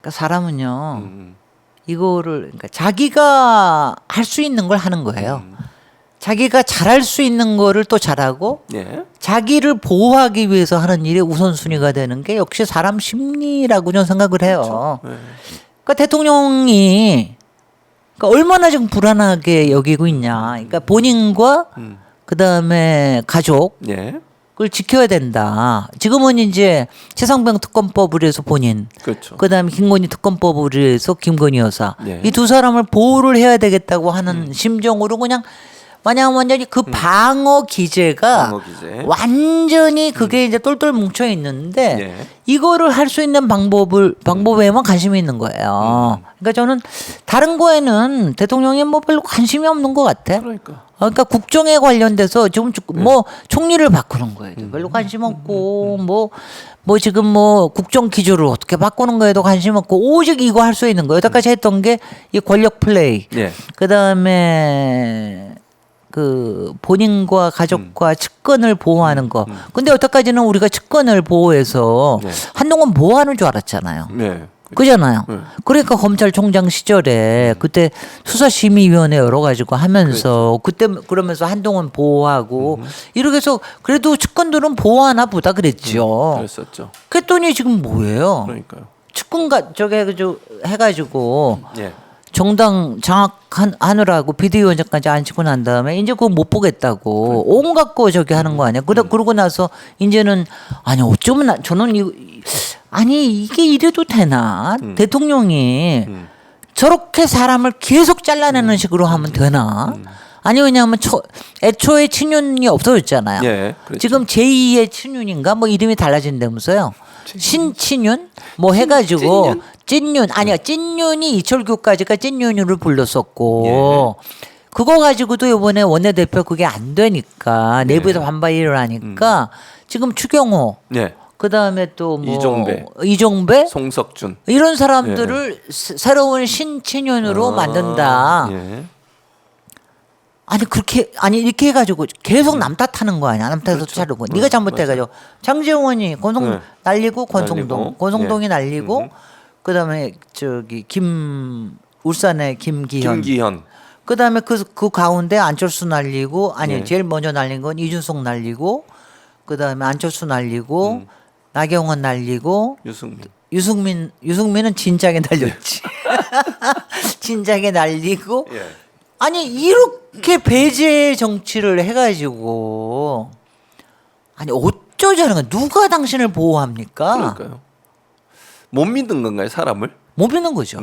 그러니까 사람은요, 이거를, 그러니까 자기가 할 수 있는 걸 하는 거예요. 자기가 잘할 수 있는 거를 또 잘하고, 예. 자기를 보호하기 위해서 하는 일이 우선순위가 되는 게 역시 사람 심리라고 저는 생각을 해요. 예. 그러니까 대통령이 그러니까 얼마나 지금 불안하게 여기고 있냐. 그러니까 본인과 그 다음에 가족을 예. 지켜야 된다. 지금은 이제 최상병 특검법을 해서 본인, 그렇죠. 그다음에 김건희 특검법을 해서 김건희 여사, 예. 이 두 사람을 보호를 해야 되겠다고 하는 심정으로 그냥 마냥 완전히 그 방어 기제가 방어 기제. 완전히 그게 이제 똘똘 뭉쳐 있는데 예. 이거를 할 수 있는 방법에만 관심이 있는 거예요. 그러니까 저는 다른 거에는 대통령이 뭐 별로 관심이 없는 것 같아. 그러니까. 그러니까 국정에 관련돼서 지금 뭐 총리를 바꾸는 거에도 별로 관심 없고 뭐 지금 뭐 국정 기조를 어떻게 바꾸는 거에도 관심 없고 오직 이거 할 수 있는 거. 여태까지 했던 게 이 권력 플레이. 예. 그다음에 그 본인과 가족과 측근을 보호하는 거. 근데 여태까지는 우리가 측근을 보호해서 네. 한동안 뭐 하는 줄 알았잖아요. 네. 그잖아요. 네. 그러니까 검찰총장 시절에 그때 수사심의위원회 열어가지고 하면서 그때 그러면서 한동안 보호하고 이렇게 해서 그래도 측근들은 보호하나 보다 그랬죠. 그랬었죠. 그랬더니 지금 뭐예요? 그러니까요. 측근가 저게 해가지고 예. 정당 장악하느라고 비대위원장까지 앉히고 난 다음에 이제 그거 못 보겠다고 온갖 거 저기 하는 거 아니야. 그러고 나서 이제는 아니 어쩌면 저는 아니 이게 이래도 되나? 대통령이 저렇게 사람을 계속 잘라내는 식으로 하면 되나? 아니 왜냐하면 애초에 친윤이 없어졌잖아요. 예. 그렇죠. 지금 제2의 친윤인가 뭐 이름이 달라진다면서요. 신친윤 뭐 해가지고 찐윤 아니야 찐윤이 이철규까지가 찐윤으로 불렀었고 그거 가지고도 이번에 원내대표 그게 안 되니까 내부에서 반발이 일어나니까 지금 추경호 예. 그 다음에 또 뭐 이종배, 송석준 이런 사람들을 새로운 신친윤으로 만든다. 예. 아니 그렇게 아니 이렇게 해가지고 계속 남 탓하는 거 아니야? 남 탓해서 그렇죠. 차르고 네가 잘못해가지고 장제원이 네. 날리고 권성동, 날리고. 권성동이 날리고 그다음에 저기 울산의 김기현. 그다음에 그 가운데 안철수 날리고 아니 네. 제일 먼저 날린 건 이준석 날리고 그다음에 안철수 날리고 나경원 날리고 유승민은 진작에 날렸지. 진작에 날리고 예. 아니 이렇게 배제 정치를 해가지고 아니 어쩌자는 거야. 누가 당신을 보호합니까? 그러니까요. 못 믿는 건가요, 사람을? 못 믿는 거죠.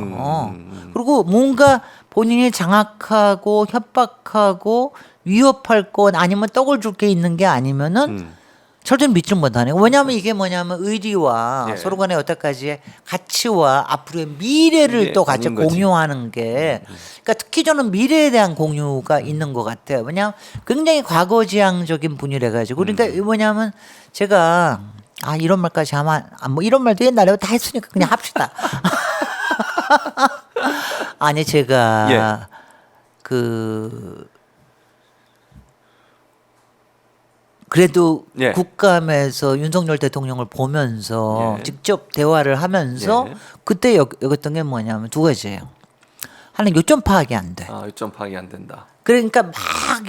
그리고 뭔가 본인이 장악하고 협박하고 위협할 것 아니면 떡을 줄 게 있는 게 아니면은 절대 믿지 못하네. 왜냐하면 이게 뭐냐면 의리와 예. 서로 간의 여태까지의 가치와 앞으로의 미래를 또 같이 아닌 거지. 공유하는 게 그러니까 특히 저는 미래에 대한 공유가 있는 것 같아요. 왜냐하면 굉장히 과거지향적인 분이라 가지고 그러니까 뭐냐면 제가 이런 말까지 하면 뭐 이런 말도 옛날에 다 했으니까 그냥 합시다. 아니 제가 그래도 예. 국감에서 윤석열 대통령을 보면서 예. 직접 대화를 하면서 예. 그때 여겼던 게 뭐냐면 두 가지예요. 하나는 요점 파악이 안 돼. 요점 파악이 안 된다. 그러니까 막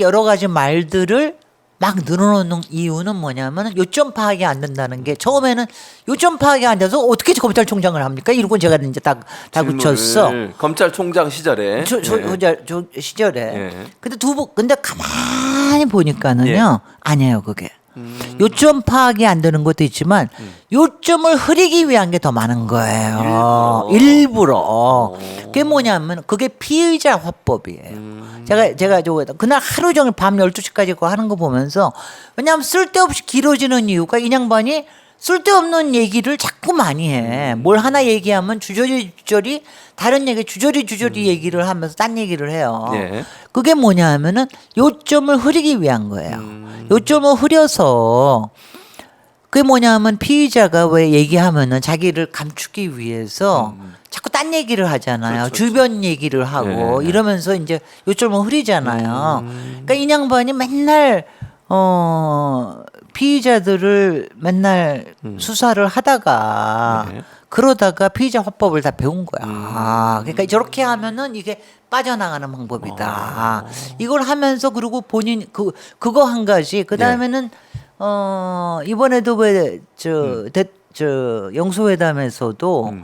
여러 가지 말들을 막 늘어놓는 이유는 뭐냐면 요점 파악이 안 된다는 게 처음에는 요점 파악이 안 돼서 어떻게 검찰총장을 합니까? 이러고 제가 이제 다 붙였어. 검찰총장 시절에. 저 시절에. 예. 근데 가만히 보니까는요 아니에요 그게. 요점 파악이 안 되는 것도 있지만 요점을 흐리기 위한 게 더 많은 거예요. 일부러. 그게 뭐냐면 그게 피의자 화법이에요. 제가 그날 하루 종일 밤 12시까지 그거 하는 거 보면서 왜냐하면 쓸데없이 길어지는 이유가 이 양반이 쓸데없는 얘기를 자꾸 많이 해. 뭘 하나 얘기하면 주저리 다른 얘기 주저리 얘기를 하면서 딴 얘기를 해요. 예. 그게 뭐냐 하면은 요점을 흐리기 위한 거예요. 요점을 흐려서 그게 뭐냐 하면 피의자가 왜 얘기하면은 자기를 감추기 위해서 자꾸 딴 얘기를 하잖아요. 그렇죠. 주변 얘기를 하고 네. 이러면서 이제 요점을 흐리잖아요. 그러니까 이 양반이 맨날 피의자들을 맨날 수사를 하다가 네. 그러다가 피의자 화법을 다 배운 거야. 그러니까 저렇게 하면은 이게 빠져나가는 방법이다. 이걸 하면서 그리고 본인 그거 한 가지. 그 다음에는 이번에도 저 영수회담에서도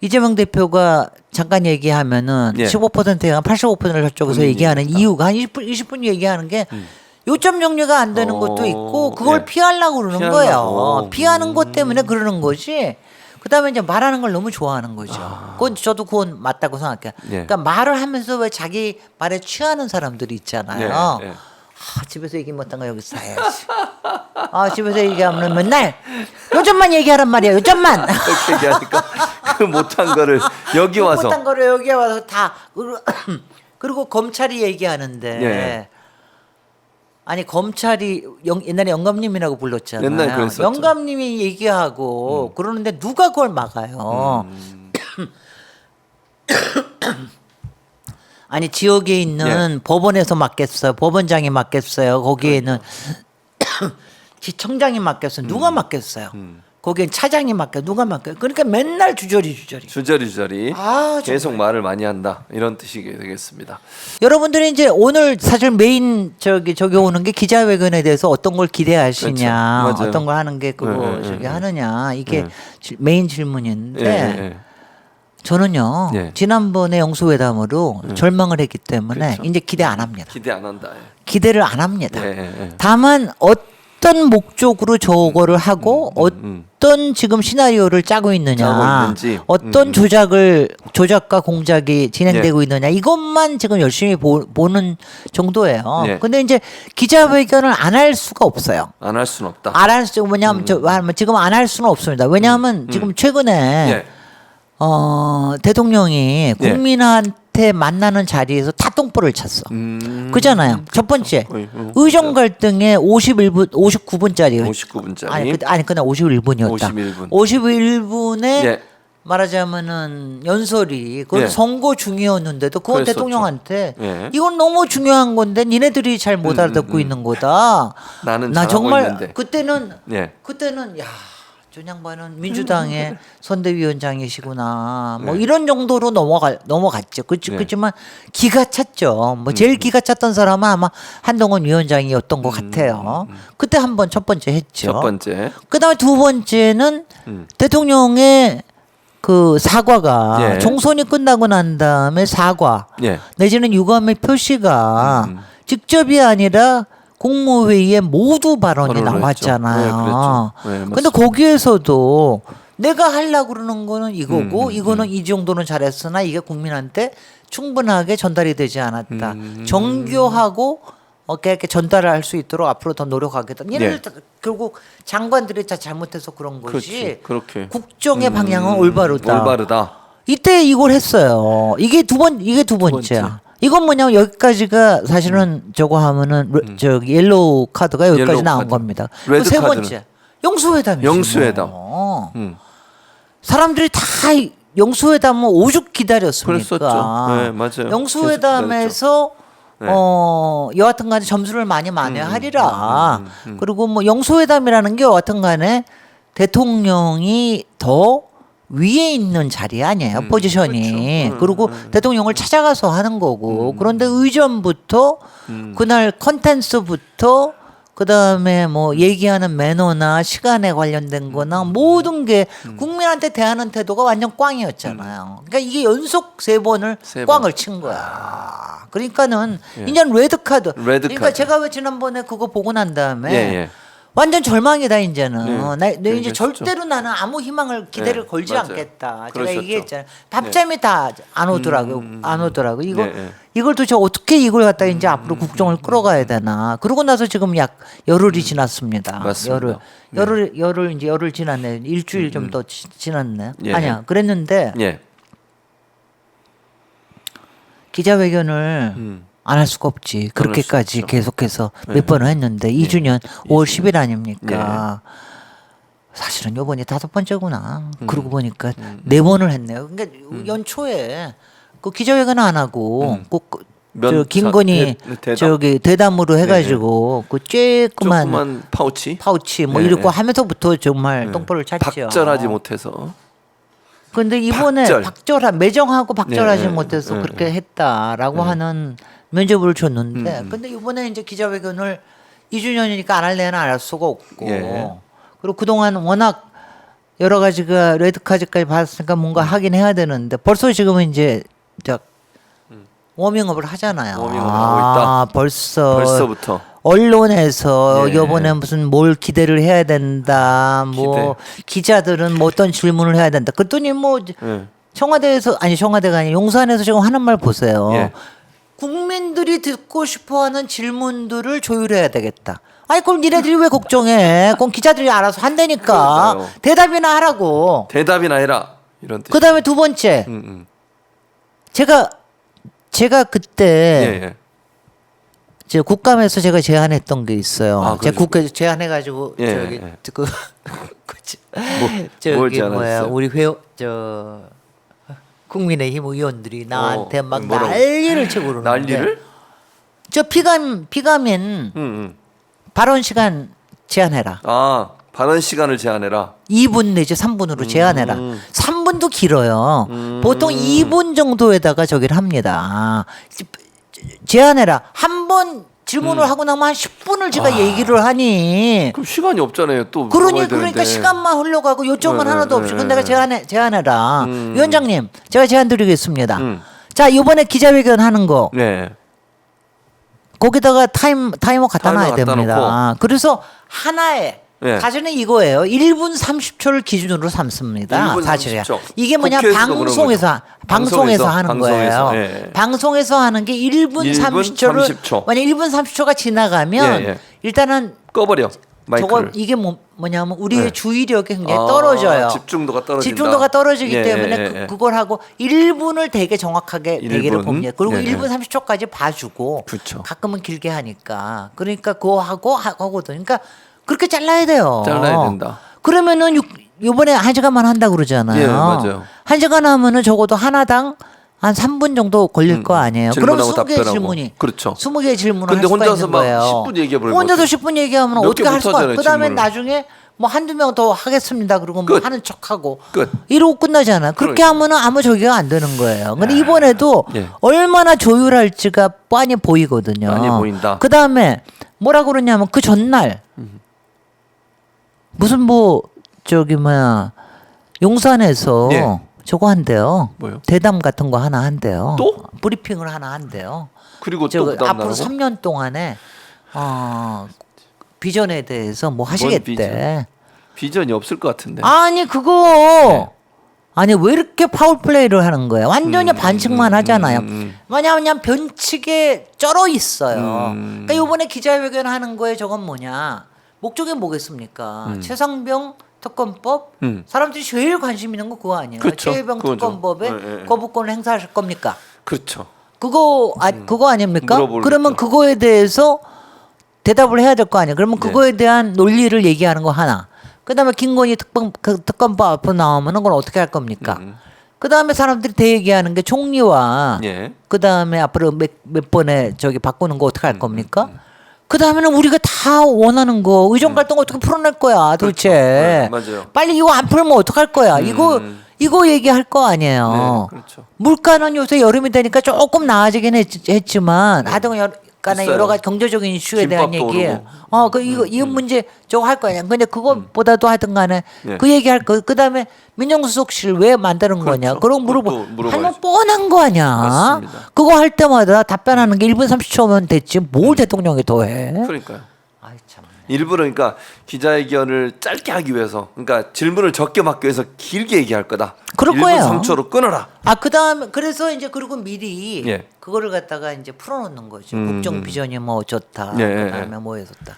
이재명 대표가 잠깐 얘기하면은 예. 15%가 85%를 저쪽에서 얘기하는 이유가 한 20분 얘기하는 게 요점 정리가 안 되는 것도 있고 그걸 예. 피하려고 그러는 피하려고. 거예요. 피하는 것 때문에 그러는 거지. 그다음에 이제 말하는 걸 너무 좋아하는 거죠. 그건 저도 그건 맞다고 생각해요. 예. 그러니까 말을 하면서 왜 자기 말에 취하는 사람들이 있잖아요. 예, 예. 집에서 얘기 못한 거 여기서 해야지. 집에서 얘기하면 맨날 요점만 얘기하란 말이야. 요점만. 그렇게 얘기하니까 그 못한 거를 여기 와서 못한 거를 여기 와서 다 그리고 검찰이 얘기하는데 예. 아니 검찰이 옛날에 영감님이라고 불렀잖아요. 옛날에 그랬었죠. 영감님이 얘기하고 그러는데 누가 그걸 막아요? 아니 지역에 있는 법원에서 맡겠어요. 법원장이 맡겠어요. 거기에는 지청장이 맡겠어요. 누가 맡겠어요? 거기엔 차장이 맡겨. 누가 맡겨요? 그러니까 맨날 주저리. 주저리 정말. 계속 말을 많이 한다 이런 뜻이 되겠습니다. 여러분들이 이제 오늘 사실 메인 저기 오는 게 기자회견에 대해서 어떤 걸 기대하시냐, 그렇죠. 맞아요. 어떤 걸 하는 게 그거 저기 하느냐 이게 메인 질문인데 예. 저는요 지난번에 영수회담으로 절망을 했기 때문에 그렇죠. 이제 기대 안 합니다. 기대 안 한다. 기대를 안 합니다. 예. 다만 어떤 목적으로 저거를 하고 어떤 지금 시나리오를 짜고 있느냐, 짜고 있는지. 어떤 조작과 공작이 진행되고 있느냐 이것만 지금 열심히 보는 정도예요. 예. 근데 이제 기자회견을 안 할 수가 없어요. 안 할 수는 없다. 안 할 수 뭐냐면 지금 안 할 수는 없습니다. 왜냐하면 지금 최근에 예. 대통령이 국민한테 만나는 자리에서 다 똥볼을 찼어. 그잖아요. 첫 번째 의정 갈등에 59분짜리 59분짜리. 아니 그날 51분이었다. 51분에 예. 말하자면은 연설이 그건 예. 선거 중이었는데도 그건 그랬었죠. 대통령한테 예. 이건 너무 중요한 건데 니네들이 잘 못 알아듣고 있는 거다. 나는 나 잘하고 정말 있는데. 그때는 야. 전 양반은 민주당의 선대위원장이시구나. 뭐 이런 정도로 넘어갔죠. 그렇지만 기가 찼죠. 뭐 제일 기가 찼던 사람은 아마 한동훈 위원장이었던 것 같아요. 그때 한번 첫 번째 했죠. 첫 번째. 그다음에 두 번째는 대통령의 그 사과가 예. 총선이 끝나고 난 다음에 사과 예. 내지는 유감의 표시가 직접이 아니라 국무회의에 모두 발언이 발언을 나왔잖아요. 했죠. 네, 그랬죠. 네, 근데 맞습니다. 거기에서도 내가 하려고 그러는 거는 이거고 이거는 이 정도는 잘했으나 이게 국민한테 충분하게 전달이 되지 않았다. 정교하고 이렇게 전달을 할 수 있도록 앞으로 더 노력하겠다. 얘네들 다 결국 장관들이 다 잘못해서 그런 것이 그렇지. 그렇게. 국정의 방향은 올바르다. 올바르다. 이때 이걸 했어요. 이게 두 번째야. 이건 뭐냐면 여기까지가 사실은 저거 하면은 저기 옐로우 카드가 여기까지 옐로우 나온 카드. 겁니다. 레드 세 카드는? 번째 영수회담이죠. 영수회담. 사람들이 다 영수회담을 오죽 기다렸습니까? 그랬었죠. 네, 맞아요. 영수회담에서 네. 여하튼간에 점수를 많이 하리라. 그리고 뭐 영수회담이라는 게 여하튼간에 대통령이 더 위에 있는 자리 아니에요 포지션이. 그렇죠. 그리고 대통령을 찾아가서 하는 거고. 그런데 의전부터 그날 컨텐츠부터 그다음에 뭐 얘기하는 매너나 시간에 관련된 거나 모든 게 국민한테 대하는 태도가 완전 꽝이었잖아요. 그러니까 이게 연속 세 번을 세 꽝을 번. 친 거야. 그러니까는 이제 레드카드. 그러니까 카드. 제가 왜 지난번에 그거 보고 난 다음에 예. 완전 절망이다 이제는. 네. 내 이제 얘기했죠. 절대로 나는 아무 희망을 기대를 네, 걸지 맞아요. 않겠다. 제가 그러셨죠. 얘기했잖아요. 밥잠이 다 안 오더라고. 안 오더라고. 네. 이걸 도대체 어떻게 이걸 갖다 이제 앞으로 국정을 끌어가야 되나. 그러고 나서 지금 약 열흘이 지났습니다. 맞습니다. 열흘 지났네. 일주일 좀 더 지났네. 예. 아니야. 그랬는데 예. 기자회견을 안 할 수가 없지. 그렇게까지 없죠. 계속해서 몇 번을 했는데 2주년 5월 10일 아닙니까? 예. 사실은 요번이 5번째구나. 그러고 보니까 4번을 했네요. 그러니까 연초에 그 기자회견 안 하고 꼭 저 김건희 대담. 저기 대담으로 해가지고 그 쬐끄만 파우치. 파우치 뭐 네, 이러고 네. 하면서부터 정말 똥볼을 찼죠. 박절하지 못해서. 근데 이번에 박절. 매정하고 박절하지 네, 못해서 네, 그렇게 했다라고 하는 면접을 줬는데, 근데 이번에 이제 기자회견을 2주년이니까 안 할래는 안 할 수가 없고, 예. 그리고 그동안 워낙 여러 가지가 레드카드까지 받았으니까 뭔가 하긴 해야 되는데 벌써 지금은 이제 저 워밍업을 하잖아요. 워밍업을 하고 있다. 벌써부터. 언론에서 예. 이번에 무슨 뭘 기대를 해야 된다. 뭐 기자들은 뭐 어떤 질문을 해야 된다. 그랬더니 뭐 예. 청와대가 아니라 용산에서 지금 하는 말 보세요. 예. 국민들이 듣고 싶어하는 질문들을 조율해야 되겠다. 아니 그럼 니네들이 왜 걱정해? 그럼 기자들이 알아서 한다니까. 그러니까요. 대답이나 하라고. 대답이나 해라 이런 뜻. 그다음에 두 번째, 제가 그때 예, 예. 제 국감에서 제가 제안했던 게 있어요. 아, 제가 국회에서 제안해가지고 예, 저기 예. 그 뭘 저기 뭐야 제안하셨어요? 우리 국민의힘 의원들이 나한테 막 뭐라고? 난리를 치고 그러는데 난리를? 저 피감엔 발언 시간 제한해라. 아 발언 시간을 제한해라. 2분 내지 3분으로 제한해라. 3분도 길어요. 보통 2분 정도에다가 저기를 합니다. 제한해라. 한 번 질문을 하고 나면 한 10분을 제가 얘기를 하니. 그럼 시간이 없잖아요. 또 그러니까 물어봐야 되는데. 시간만 흘러가고 요점은 네, 하나도 네, 없이. 네, 근데 내가 제한해라. 음. 위원장님, 제가 제안 드리겠습니다. 음. 자, 이번에 기자회견 하는 거 네. 거기다가 타이머 갖다 놔야 갖다 됩니다. 놓고. 그래서 하나에 네. 사실은 이거예요. 1분 30초를 기준으로 삼습니다. 1분 사실은 30초. 이게 뭐냐 국회에서도 그런 거죠. 방송에서 하는 방송에서, 거예요. 예. 방송에서 하는 게 1분 30초를 30초. 만약 1분 30초가 지나가면 예, 예. 일단은 꺼버려 저거 마이크를. 이게 뭐냐면 우리의 네. 주의력이 굉장히 아, 떨어져요. 집중도가 떨어진다. 집중도가 떨어지기 예, 때문에 예, 예. 그걸 하고 1분을 되게 정확하게 1분? 대기를 봅니다. 그리고 네, 1분 네. 30초까지 봐주고 그쵸. 가끔은 길게 하니까 그러니까 그거 하거든. 그러니까 그렇게 잘라야 돼요. 잘라야 된다. 그러면은 요번에 1시간만 한다 그러잖아요. 예, 맞아요. 1시간 하면은 적어도 하나당 한 3분 정도 걸릴 거 아니에요. 그러면 질문하고 20개의 답변하고. 질문이. 그렇죠. 20개의 질문을 근데 할 수가 혼자서 있는 막 거예요. 10분 얘기해버리면 혼자서 어떡해. 10분 얘기하면 몇 어떻게 개 할 수가 못하잖아요, 없고 그다음에 질문을. 나중에 뭐 한두 명 더 하겠습니다. 그리고 뭐 끝. 하는 척하고 끝. 이러고 끝나잖아. 그렇게 그러니까. 하면은 아무 저기가 안 되는 거예요. 근데 이번에도 예. 얼마나 조율할지가 뻔히 보이거든요. 많이 보인다. 그다음에 뭐라 그러냐면 그 전날 무슨 뭐 저기 뭐야 용산에서 예. 저거 한대요. 뭐요? 대담 같은 거 하나 한대요. 또? 브리핑을 하나 한대요. 그리고 저 또 그다음 앞으로 나라고? 3년 동안에 비전에 대해서 뭐 하시겠대. 비전? 비전이 없을 것 같은데. 아니 그거 아니 왜 이렇게 파울 플레이를 하는 거예요? 완전히 반칙만 하잖아요. 왜냐하면 변칙에 쩔어 있어요. 그러니까 이번에 기자회견 하는 거에 저건 뭐냐? 목적이 뭐겠습니까? 최상병 특검법 사람들이 제일 관심 있는 거 그거 아니에요? 그렇죠. 최혜병 그거죠. 특검법에 예, 예. 거부권을 행사하실 겁니까? 그렇죠. 그거 아닙니까? 물어보겠죠. 그러면 그거에 대해서 대답을 해야 될 거 아니에요. 그러면 그거에 대한 논리를 얘기하는 거 하나. 그다음에 김건희 특검법 앞으로 나오면은 그걸 어떻게 할 겁니까? 그다음에 사람들이 대얘기하는 게 총리와 예. 그다음에 앞으로 몇 번에 저기 바꾸는 거 어떻게 할 겁니까? 그다음에는 우리가 다 원하는 거 의정 갈등 어떻게 풀어낼 거야 도대체. 네, 맞아요. 빨리 이거 안 풀면 어떡할 거야. 이거 얘기할 거 아니에요. 네, 그렇죠. 물가는 요새 여름이 되니까 조금 나아지긴 했지만 하여튼 간에 비싸요. 여러 가지 경제적인 이슈에 대한 김밥도 얘기. 오르고. 이 문제 저거 할 거냐. 근데 그것보다도 하여튼 간에 네. 그 얘기 할 거. 그다음에 민정수석실 왜 만드는 거냐. 그런 그것도 하면 물어봐야죠. 뻔한 거 아니야. 맞습니다. 그거 할 때마다 답변하는 게 1분 30초면 됐지. 뭘 대통령이 더 해. 그러니까요. 아이 참. 일부러 그러니까 기자회견을 짧게 하기 위해서 그러니까 질문을 적게 받기 위해서 길게 얘기할 거다. 그럴 1분 거예요. 3초로 끊어라. 그다음에 그래서 이제 그리고 미리 예. 그거를 갖다가 이제 풀어놓는 거죠. 국정 비전이 뭐 좋다. 예, 예, 그다음에 뭐 해줬다.